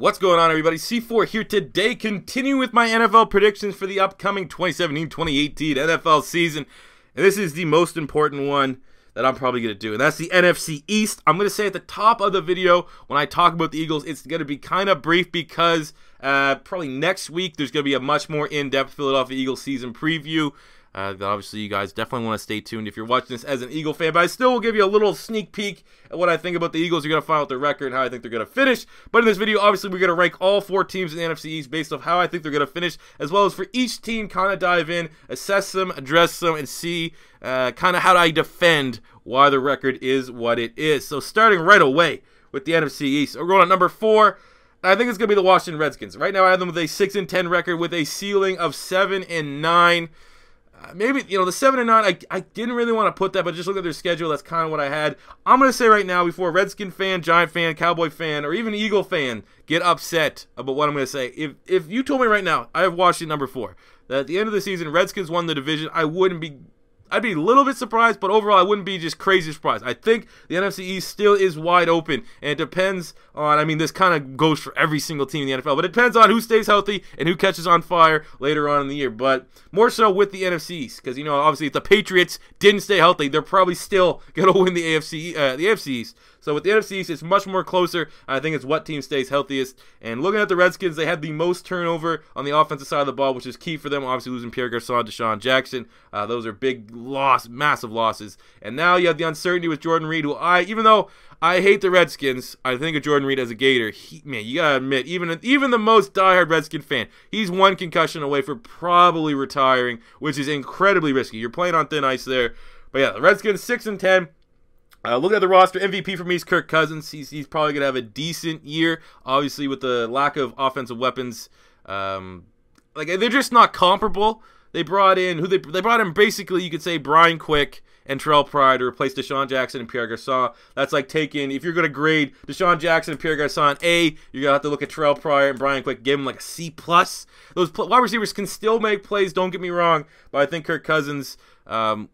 What's going on, everybody? C4 here today, continuing with my NFL predictions for the upcoming 2017-2018 NFL season. And this is the most important one that I'm probably going to do, and that's the NFC East. I'm going to say at the top of the video, when I talk about the Eagles, it's going to be kind of brief because probably next week there's going to be a much more in-depth Philadelphia Eagles season preview. Obviously, you guys definitely want to stay tuned if you're watching this as an Eagle fan, but I still will give you a little sneak peek at what I think about the Eagles. You're going to find out their record and how I think they're going to finish. But in this video, obviously, we're going to rank all 4 teams in the NFC East based off how I think they're going to finish, as well as for each team, kind of dive in, assess them, address them, and see kind of how I defend why the record is what it is. So starting right away with the NFC East, we're going at number 4. I think it's going to be the Washington Redskins. Right now, I have them with a 6-10 record with a ceiling of 7-9. Maybe, the 7-9, I didn't really want to put that, but just look at their schedule, that's kind of what I had. I'm going to say right now, before a Redskin fan, Giant fan, Cowboy fan, or even Eagle fan get upset about what I'm going to say, if you told me right now, I have Washington number 4, that at the end of the season, Redskins won the division, I'd be a little bit surprised, but overall I wouldn't be just crazy surprised. I think the NFC East still is wide open, and it depends on, this kind of goes for every single team in the NFL, but it depends on who stays healthy and who catches on fire later on in the year. But more so with the NFC East, because, obviously if the Patriots didn't stay healthy, they're probably still going to win the AFC East. So with the NFC East, it's much more closer. I think it's what team stays healthiest. And looking at the Redskins, they had the most turnover on the offensive side of the ball, which is key for them. Obviously losing Pierre Garçon, DeSean Jackson. Those are big massive losses. And now you have the uncertainty with Jordan Reed, who even though I hate the Redskins, I think of Jordan Reed as a Gator. Man, you gotta admit, even the most diehard Redskin fan, he's one concussion away from probably retiring, which is incredibly risky. You're playing on thin ice there. But yeah, the Redskins 6-10. Looking at the roster, MVP for me is Kirk Cousins. He's probably going to have a decent year. Obviously, with the lack of offensive weapons, they're just not comparable. They brought in they brought in basically, you could say, Brian Quick and Terrell Pryor to replace DeSean Jackson and Pierre Garçon. That's like taking, if you're going to grade DeSean Jackson and Pierre Garçon A, you're going to have to look at Terrell Pryor and Brian Quick, give them like a C+. Those wide receivers can still make plays, don't get me wrong, but I think Kirk Cousins,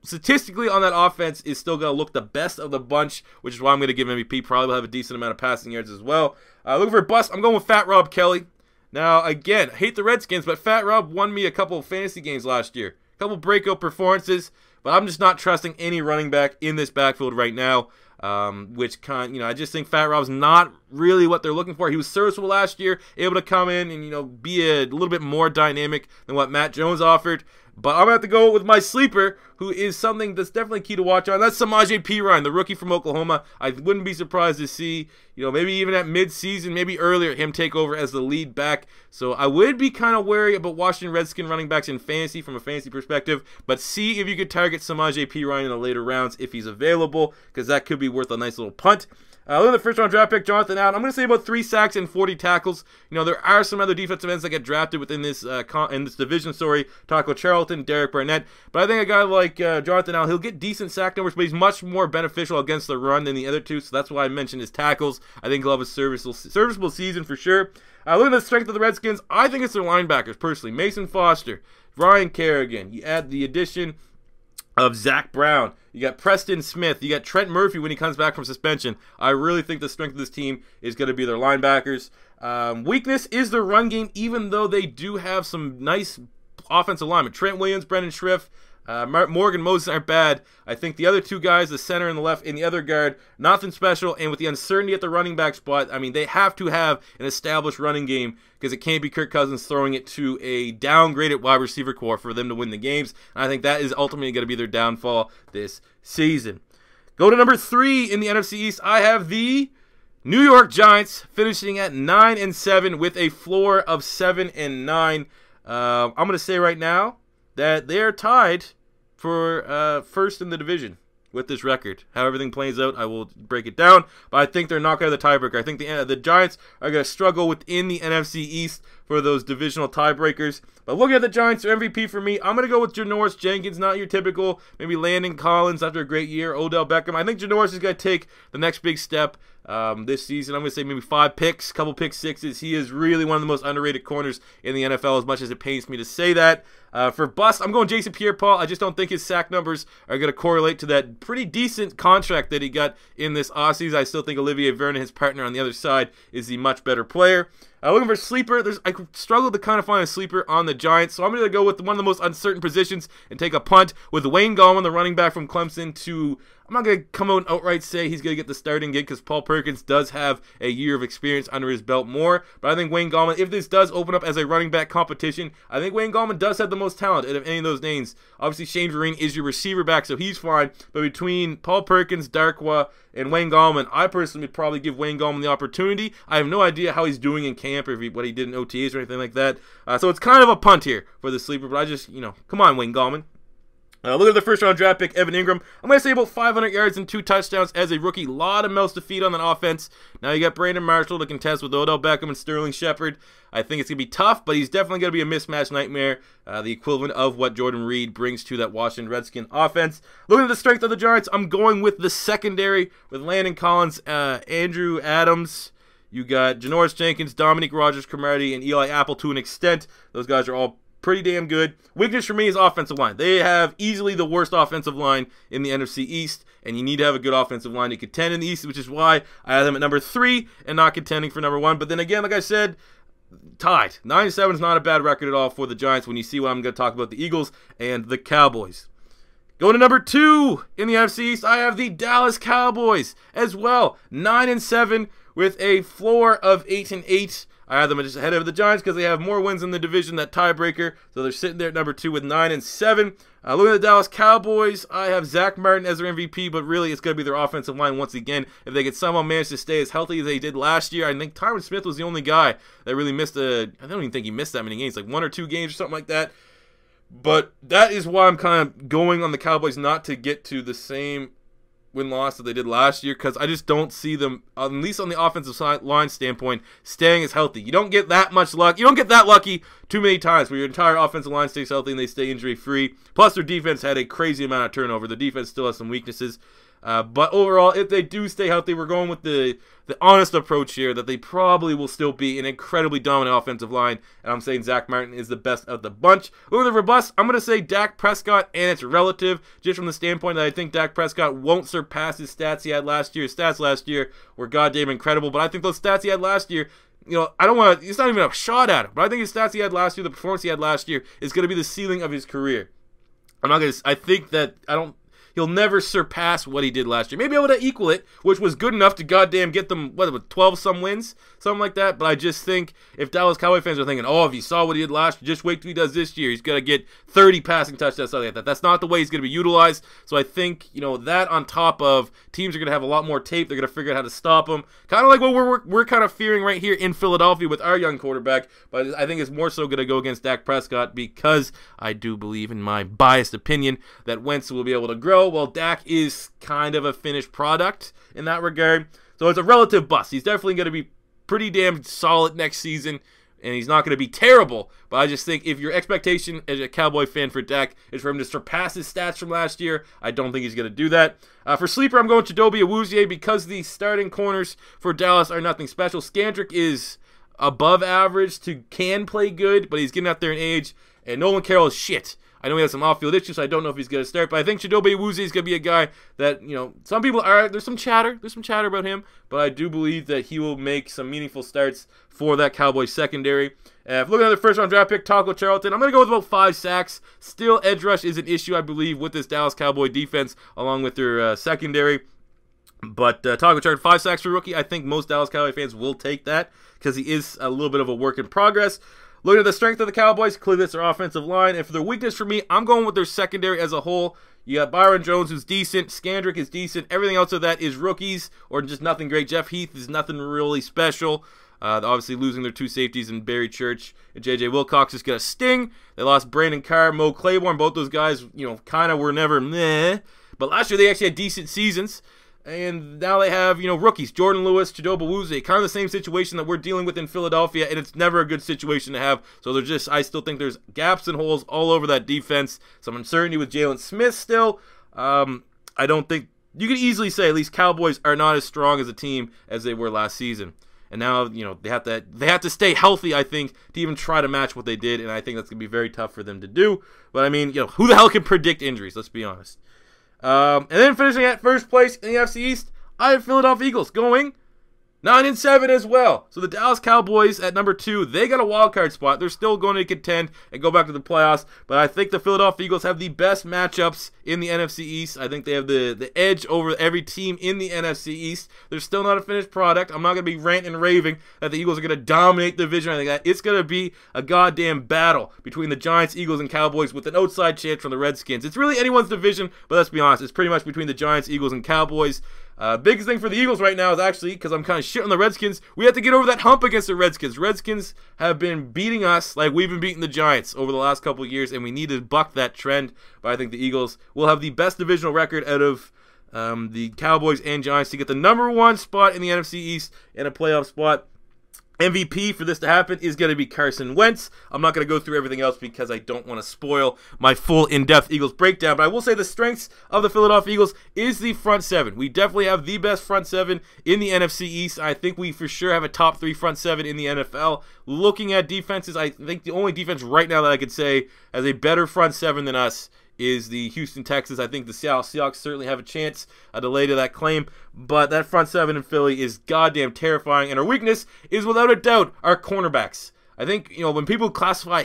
statistically on that offense, is still going to look the best of the bunch, which is why I'm going to give him MVP. Probably will have a decent amount of passing yards as well. Looking for a bust, I'm going with Fat Rob Kelly. Now, again, I hate the Redskins, but Fat Rob won me a couple of fantasy games last year. A couple breakout performances, but I'm just not trusting any running back in this backfield right now. I just think Fat Rob's not really what they're looking for. He was serviceable last year, able to come in and, be a little bit more dynamic than what Matt Jones offered. But I'm going to have to go with my sleeper, who is something that's definitely key to watch on. That's Samaje Perine, the rookie from Oklahoma. I wouldn't be surprised to see, maybe even at mid-season, maybe earlier, him take over as the lead back. So I would be kind of wary about Washington Redskin running backs in fantasy from a fantasy perspective. But see if you could target Samaje Perine in the later rounds if he's available, because that could be worth a nice little punt. Look at the first-round draft pick, Jonathan Allen. I'm going to say about 3 sacks and 40 tackles. There are some other defensive ends that get drafted within this division. Taco Charlton, Derek Barnett. But I think a guy like Jonathan Allen, he'll get decent sack numbers, but he's much more beneficial against the run than the other two. So that's why I mentioned his tackles. I think he'll have a serviceable season for sure. Look at the strength of the Redskins. I think it's their linebackers, personally. Mason Foster, Ryan Kerrigan. You add the addition of Zach Brown. You got Preston Smith. You got Trent Murphy when he comes back from suspension. I really think the strength of this team is going to be their linebackers. Weakness is their run game, even though they do have some nice offensive linemen. Trent Williams, Brendan Schriff, Morgan Moses aren't bad. I think the other 2 guys, the center and the left, and the other guard, nothing special. And with the uncertainty at the running back spot, they have to have an established running game, because it can't be Kirk Cousins throwing it to a downgraded wide receiver core for them to win the games. And I think that is ultimately going to be their downfall this season. Go to number 3 in the NFC East. I have the New York Giants finishing at 9-7 with a floor of 7-9. I'm going to say right now that they are tied for first in the division with this record. How everything plays out, I will break it down, but I think they're not going to have the tiebreaker. I think the Giants are going to struggle within the NFC East for those divisional tiebreakers. But looking at the Giants, their MVP for me, I'm going to go with Janoris Jenkins, not your typical, maybe Landon Collins after a great year, Odell Beckham. I think Janoris is going to take the next big step this season. I'm going to say maybe 5 picks, couple pick sixes. He is really one of the most underrated corners in the NFL, as much as it pains me to say that. For bust, I'm going Jason Pierre-Paul. I just don't think his sack numbers are going to correlate to that pretty decent contract that he got in this offseason. I still think Olivier Vernon, his partner on the other side, is the much better player. Looking for sleeper, I struggled to kind of find a sleeper on the Giants, so I'm going to go with one of the most uncertain positions and take a punt with Wayne Gallman, the running back from Clemson, to... I'm not going to come out and outright say he's going to get the starting gig because Paul Perkins does have a year of experience under his belt more. But I think Wayne Gallman, if this does open up as a running back competition, I think Wayne Gallman does have the most talent out of any of those names. Obviously, Shane Vereen is your receiver back, so he's fine. But between Paul Perkins, Darkwa, and Wayne Gallman, I personally would probably give Wayne Gallman the opportunity. I have no idea how he's doing in camp or what he did in OTAs or anything like that. So it's kind of a punt here for the sleeper, but I just, come on, Wayne Gallman. Look at the first-round draft pick, Evan Ingram. I'm going to say about 500 yards and 2 touchdowns as a rookie. A lot of mouths to feed on that offense. Now you got Brandon Marshall to contest with Odell Beckham and Sterling Shepard. I think it's going to be tough, but he's definitely going to be a mismatch nightmare, the equivalent of what Jordan Reed brings to that Washington Redskin offense. Looking at the strength of the Giants, I'm going with the secondary with Landon Collins, Andrew Adams. You got Janoris Jenkins, Dominique Rodgers-Cromartie, and Eli Apple to an extent. Those guys are all pretty damn good. Weakness for me is offensive line. They have easily the worst offensive line in the NFC East, and you need to have a good offensive line to contend in the East, which is why I have them at number 3 and not contending for number 1. But then again, like I said, tied. 9-7 is not a bad record at all for the Giants when you see what I'm going to talk about the Eagles and the Cowboys. Going to number 2 in the NFC East, I have the Dallas Cowboys as well. 9-7 with a floor of 8-8. I have them just ahead of the Giants because they have more wins in the division, that tiebreaker. So they're sitting there at number 2 with 9-7. Looking at the Dallas Cowboys, I have Zach Martin as their MVP, but really it's going to be their offensive line once again. If they could somehow manage to stay as healthy as they did last year, I think Tyron Smith was the only guy that really missed I don't even think he missed that many games, like 1 or 2 games or something like that. But that is why I'm kind of going on the Cowboys not to get to the same win-loss that they did last year, because I just don't see them, at least on the offensive line standpoint, staying as healthy. You don't get that much luck. You don't get that lucky too many times where your entire offensive line stays healthy and they stay injury-free. Plus, their defense had a crazy amount of turnover. The defense still has some weaknesses. But overall, if they do stay healthy, we're going with the honest approach here that they probably will still be an incredibly dominant offensive line. And I'm saying Zach Martin is the best of the bunch. Over the robust, I'm going to say Dak Prescott, and it's relative just from the standpoint that I think Dak Prescott won't surpass his stats he had last year. His stats last year were goddamn incredible, but I think those stats he had last year, I don't want to, it's not even a shot at him, but I think his stats he had last year, the performance he had last year, is going to be the ceiling of his career. He'll never surpass what he did last year. Maybe able to equal it, which was good enough to goddamn get them, 12-some wins? Something like that. But I just think if Dallas Cowboy fans are thinking, if you saw what he did last year, just wait till he does this year. He's going to get 30 passing touchdowns, something like that. That's not the way he's going to be utilized. So I think, that on top of teams are going to have a lot more tape. They're going to figure out how to stop him. Kind of like what we're kind of fearing right here in Philadelphia with our young quarterback. But I think it's more so going to go against Dak Prescott because I do believe, in my biased opinion, that Wentz will be able to grow. Well, Dak is kind of a finished product in that regard. So it's a relative bust. He's definitely going to be pretty damn solid next season, and he's not going to be terrible. But I just think if your expectation as a Cowboy fan for Dak is for him to surpass his stats from last year, I don't think he's going to do that. For sleeper, I'm going Chidobe Awuzie because the starting corners for Dallas are nothing special. Skandrick is above average can play good, but he's getting up there in age, and Nolan Carroll is shit. I know he has some off-field issues, so I don't know if he's going to start, but I think Chidobe Awuzie is going to be a guy that, some people are, there's some chatter about him, but I do believe that he will make some meaningful starts for that Cowboys secondary. If looking at the first-round draft pick, Taco Charlton, I'm going to go with about 5 sacks. Still, edge rush is an issue, I believe, with this Dallas Cowboy defense, along with their secondary. But Taco Charlton, 5 sacks for rookie. I think most Dallas Cowboy fans will take that because he is a little bit of a work in progress. Looking at the strength of the Cowboys, clearly it's their offensive line. And for their weakness for me, I'm going with their secondary as a whole. You got Byron Jones, who's decent. Skandrick is decent. Everything else of that is rookies or just nothing great. Jeff Heath is nothing really special. Obviously losing their 2 safeties in Barry Church and J.J. Wilcox is going to sting. They lost Brandon Carr, Mo Claiborne. Both those guys, kind of were never meh. But last year they actually had decent seasons. And now they have, rookies, Jordan Lewis, Chidobe Awuzie, kind of the same situation that we're dealing with in Philadelphia, and it's never a good situation to have. So I still think there's gaps and holes all over that defense. Some uncertainty with Jalen Smith still. I don't think, you could easily say at least Cowboys are not as strong as a team as they were last season. And now, they have to stay healthy, I think, to even try to match what they did, and I think that's going to be very tough for them to do. But, I mean, who the hell can predict injuries? Let's be honest. And then finishing at first place in the NFC East, I have Philadelphia Eagles going 9-7 as well. So the Dallas Cowboys at number 2, they got a wild card spot. They're still going to contend and go back to the playoffs. But I think the Philadelphia Eagles have the best matchups in the NFC East. I think they have the edge over every team in the NFC East. They're still not a finished product. I'm not going to be ranting and raving that the Eagles are going to dominate the division or anything like that. It's going to be a goddamn battle between the Giants, Eagles, and Cowboys with an outside chance from the Redskins. It's really anyone's division, but let's be honest, it's pretty much between the Giants, Eagles, and Cowboys. Biggest thing for the Eagles right now is actually, because I'm kind of shit on the Redskins, we have to get over that hump against the Redskins. Redskins have been beating us like we've been beating the Giants over the last couple of years, and we need to buck that trend. But I think the Eagles will have the best divisional record out of the Cowboys and Giants to get the number 1 spot in the NFC East and a playoff spot. MVP for this to happen is going to be Carson Wentz. I'm not going to go through everything else because I don't want to spoil my full in-depth Eagles breakdown, but I will say the strengths of the Philadelphia Eagles is the front 7. We definitely have the best front 7 in the NFC East. I think we for sure have a top 3 front 7 in the NFL. Looking at defenses, I think the only defense right now that I could say has a better front 7 than us is the Houston Texans. I think the Seattle Seahawks certainly have a chance to lay to that claim, but that front 7 in Philly is goddamn terrifying, and our weakness is without a doubt our cornerbacks. I think, when people classify,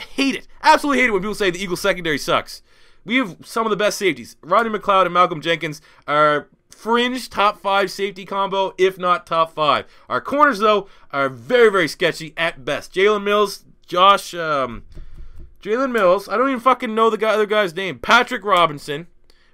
absolutely hate it when people say the Eagles secondary sucks. We have some of the best safeties. Rodney McLeod and Malcolm Jenkins are fringe top 5 safety combo, if not top 5. Our corners, though, are very, very sketchy at best. Jalen Mills, Jalen Mills, I don't even fucking know the other guy's name. Patrick Robinson.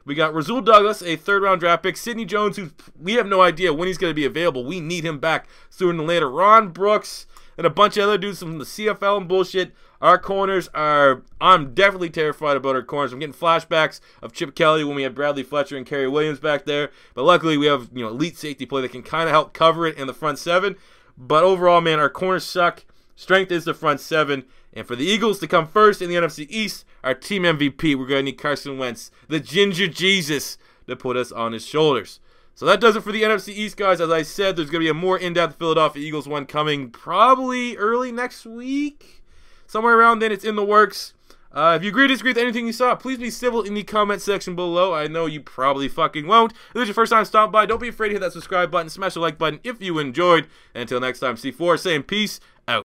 We got Rasul Douglas, a 3rd-round draft pick. Sidney Jones, who we have no idea when he's going to be available. We need him back sooner than later. Ron Brooks and a bunch of other dudes from the CFL and bullshit. Our corners are... I'm definitely terrified about our corners. I'm getting flashbacks of Chip Kelly when we had Bradley Fletcher and Kerry Williams back there. But luckily, we have elite safety play that can kind of help cover it in the front 7. But overall, man, our corners suck. Strength is the front 7. And for the Eagles to come first in the NFC East, our team MVP, we're going to need Carson Wentz, the Ginger Jesus, to put us on his shoulders. So that does it for the NFC East, guys. As I said, there's going to be a more in-depth Philadelphia Eagles one coming probably early next week. Somewhere around then, it's in the works. If you agree or disagree with anything you saw, please be civil in the comment section below. I know you probably fucking won't. If this is your first time stopping by, don't be afraid to hit that subscribe button, smash the like button if you enjoyed. And until next time, C4 saying peace out.